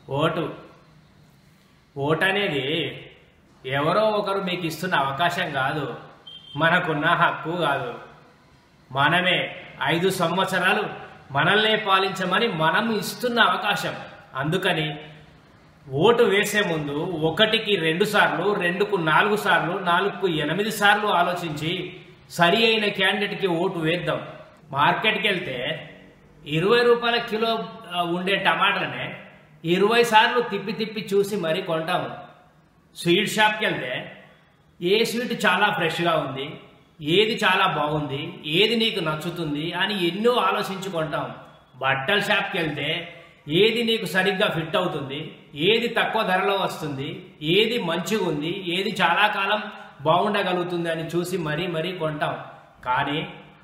Vote vote అనేది ఎవరో ఒకరు మీకు ఇస్తున్న అవకాశం కాదు, మనకున్న హక్కు కాదు. మనమే 5 సంవత్సరాలు మనల్నే పాలించమని మనం ఇస్తున్న అవకాశం. అందుకని ఓటు వేసే ముందు 1కి 2 సార్లు, 2కు 4 సార్లు, 4కు 8 సార్లు ఆలోచించి సరి అయిన క్యాండిడేట్కి ఓటు వేద్దాం. మార్కెట్కి వెళ్తే 20 రూపాయల కిలో ఉండే టమాటాలనే 20 సార్లు తిప్పి తిప్పి చూసి మరీ కొంటాము. స్వీట్ షాప్కి వెళ్తే ఏ స్వీట్ చాలా ఫ్రెష్గా ఉంది, ఏది చాలా బాగుంది, ఏది నీకు నచ్చుతుంది అని ఎన్నో ఆలోచించి కొంటాం. బట్టల షాప్కి వెళ్తే ఏది నీకు సరిగ్గా ఫిట్ అవుతుంది, ఏది తక్కువ ధరలో వస్తుంది, ఏది మంచిగా ఉంది, ఏది చాలా కాలం బాగుండగలుగుతుంది అని చూసి మరీ కొంటాం. కానీ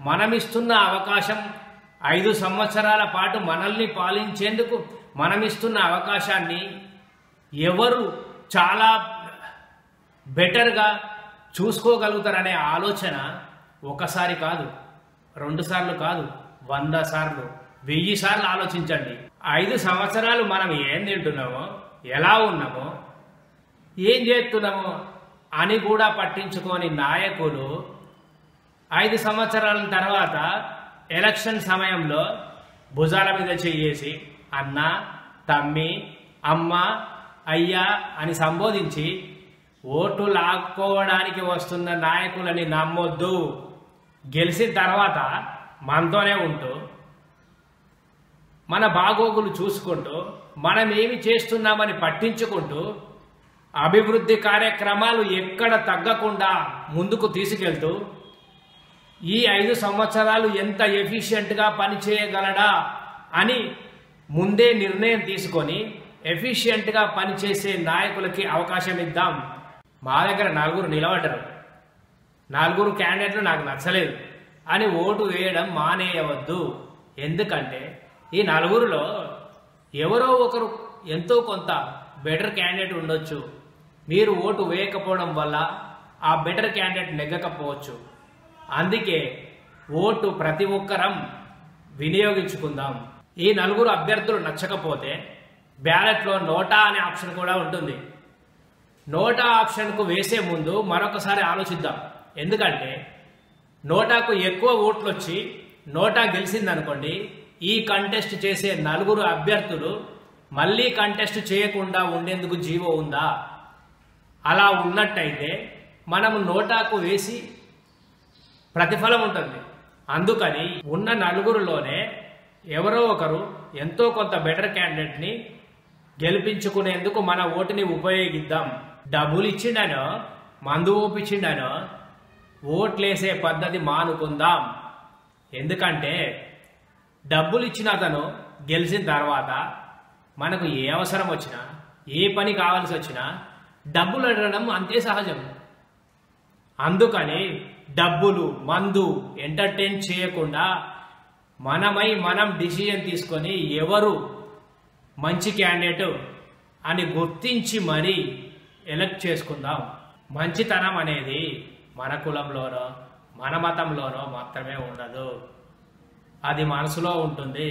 మనమిస్తున్న అవకాశం 5 సంవత్సరాల పాటు మనల్ని పాలించేందుకు మనమిస్తున్న అవకాశాన్ని ఎవరు చాలా బెటర్గా చూసుకోగలుగుతారనే ఆలోచన ఒకసారి కాదు, 2 సార్లు కాదు, 100 సార్లు, 1000 సార్లు ఆలోచించండి. 5 సంవత్సరాలు మనం ఏం తింటున్నామో, ఎలా ఉన్నామో, ఏం చేస్తున్నామో అని కూడా పట్టించుకొని నాయకులు 5 సంవత్సరాల తర్వాత ఎలక్షన్ సమయంలో భుజాల మీద చేసి అన్న, తమ్మి, అమ్మ, అయ్యా అని సంబోధించి ఓటు లాక్కోవడానికి వస్తున్న నాయకులని నమ్మొద్దు. గెలిచిన తర్వాత మనతోనే ఉంటూ మన బాగోగులు చూసుకుంటూ మనం ఏమి చేస్తున్నామని పట్టించుకుంటూ అభివృద్ధి కార్యక్రమాలు ఎక్కడ తగ్గకుండా ముందుకు తీసుకెళ్తూ ఈ 5 సంవత్సరాలు ఎంత ఎఫిషియెంట్గా పనిచేయగలడా అని ముందే నిర్ణయం తీసుకొని ఎఫిషియెంట్గా పనిచేసే నాయకులకి అవకాశం ఇద్దాం. మా దగ్గర 4 నిలబడ్డారు, 4 క్యాండిడేట్లు నాకు నచ్చలేదు అని ఓటు వేయడం మానేయవద్దు. ఎందుకంటే ఈ 4లో ఎవరో ఒకరు ఎంతో కొంత బెటర్ క్యాండిడేట్ ఉండొచ్చు. మీరు ఓటు వేయకపోవడం వల్ల ఆ బెటర్ క్యాండిడేట్ నెగ్గకపోవచ్చు. అందుకే ఓటు ప్రతి ఒక్కరం వినియోగించుకుందాం. ఈ 4 అభ్యర్థులు నచ్చకపోతే బ్యాలెట్లో నోటా అనే ఆప్షన్ కూడా ఉంటుంది. నోటా ఆప్షన్కు వేసే ముందు మరొకసారి ఆలోచిద్దాం. ఎందుకంటే నోటాకు ఎక్కువ ఓట్లు వచ్చి నోటా గెలిచిందనుకోండి, ఈ కంటెస్ట్ చేసే 4 అభ్యర్థులు మళ్ళీ కంటెస్ట్ చేయకుండా ఉండేందుకు జీవో ఉందా? అలా ఉన్నట్టయితే మనము నోటాకు వేసి ప్రతిఫలం ఉంటుంది. అందుకని ఉన్న 4లోనే ఎవరో ఒకరు ఎంతో కొంత బెటర్ క్యాండిడేట్ని గెలిపించుకునేందుకు మన ఓటుని ఉపయోగిద్దాం. డబ్బులు ఇచ్చిండనో, మందు ఓపించిండనో ఓట్లేసే పద్ధతి మానుకుందాం. ఎందుకంటే డబ్బులు ఇచ్చిన అతను గెలిచిన తర్వాత మనకు ఏ అవసరం వచ్చినా, ఏ పని కావాల్సి వచ్చినా డబ్బులు అడగడం అంతే సహజం. అందుకని డబ్బులు, మందు ఎంటర్టైన్ చేయకుండా మనం డిసిజన్ తీసుకొని ఎవరు మంచి క్యాండిడేట్ అని గుర్తించి మరీ ఎలక్ట్ చేసుకుందాం. మంచితనం అనేది మన కులంలోనో మన మతంలోనో మాత్రమే ఉండదు, అది మనసులో ఉంటుంది.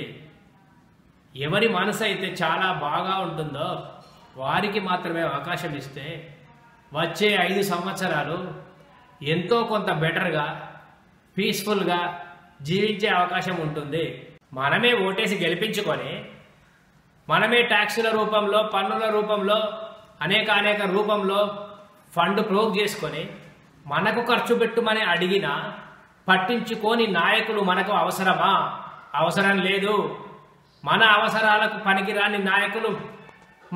ఎవరి మనసు అయితే చాలా బాగా ఉంటుందో వారికి మాత్రమే అవకాశం ఇస్తే వచ్చే 5 సంవత్సరాలు ఎంతో కొంత బెటర్గా, పీస్ఫుల్గా జీవించే అవకాశం ఉంటుంది. మనమే ఓటేసి గెలిపించుకొని మనమే ట్యాక్సుల రూపంలో, పన్నుల రూపంలో, అనేక రూపంలో ఫండ్ ప్రోగ్ చేసుకొని మనకు ఖర్చు పెట్టుమని అడిగినా పట్టించుకొని నాయకులు మనకు అవసరమా? అవసరం లేదు. మన అవసరాలకు పనికిరాని నాయకులు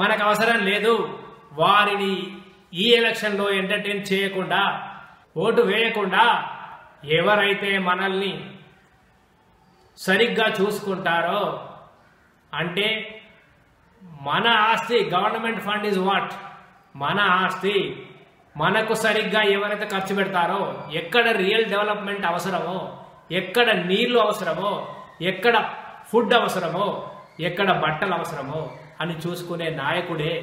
మనకు అవసరం లేదు. వారిని ఈ ఎలక్షన్లో ఎంటర్టైన్ చేయకుండా, ఓటు వేయకుండా ఎవరైతే మనల్ని సరిగ్గా చూసుకుంటారో, అంటే మన ఆస్తి, గవర్నమెంట్ ఫండ్ ఈజ్ వాట్, మన ఆస్తి, మనకు సరిగ్గా ఎవరైతే ఖర్చు పెడతారో, ఎక్కడ రియల్ డెవలప్మెంట్ అవసరమో, ఎక్కడ నీళ్లు అవసరమో, ఎక్కడ ఫుడ్ అవసరమో, ఎక్కడ బట్టలు అవసరమో అని చూసుకునే నాయకుడే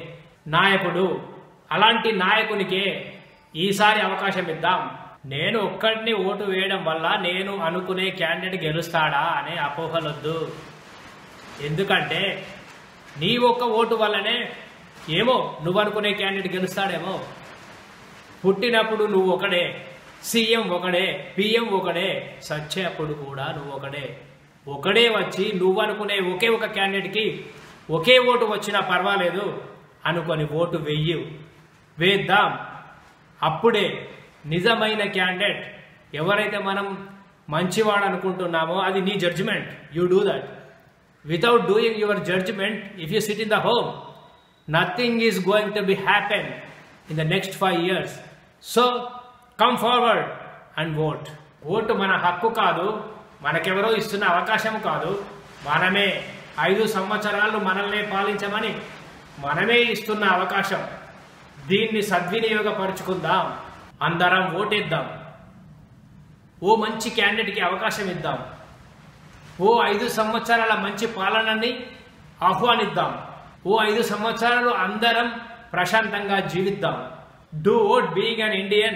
నాయకుడు. అలాంటి నాయకునికే ఈసారి అవకాశం ఇద్దాం. నేను ఒక్కడిని ఓటు వేయడం వల్ల నేను అనుకునే క్యాండిడేట్ గెలుస్తాడా అనే అపోహలొద్దు. ఎందుకంటే నీ ఒక్క ఓటు వల్లనే ఏమో నువ్వు అనుకునే క్యాండిడేట్ గెలుస్తాడేమో. పుట్టినప్పుడు నువ్వు ఒకడే, సీఎం ఒకడే, పిఎం ఒకడే, సచ్చేప్పుడు కూడా నువ్వు ఒకడే వచ్చి నువ్వు అనుకునే ఒకే ఒక క్యాండిడేట్కి ఒకే ఓటు వచ్చినా పర్వాలేదు అనుకొని ఓటు వేద్దాం. అప్పుడే నిజమైన క్యాండిడేట్ ఎవరైతే మనం మంచివాడు అనుకుంటున్నామో అది నీ judgement. You do that. Without doing your judgement, if you sit in the home, nothing is going to be happen in the next 5 years. So come forward and vote. Vote మన హక్కు కాదు, మనకెవరో ఇస్తున్న అవకాశం కాదు. మనమే 5 సంవత్సరాలు మనల్ని పాలించమని మనమే ఇస్తున్న అవకాశం. దీన్ని సద్వినియోగపరుచుకుందాం. అందరం ఓటేద్దాం. ఓ మంచి క్యాండిడేట్కి అవకాశం ఇద్దాం. ఓ 5 సంవత్సరాల మంచి పాలనని ఆహ్వానిద్దాం. ఓ 5 సంవత్సరాలు అందరం ప్రశాంతంగా జీవిద్దాం. Do vote being an Indian.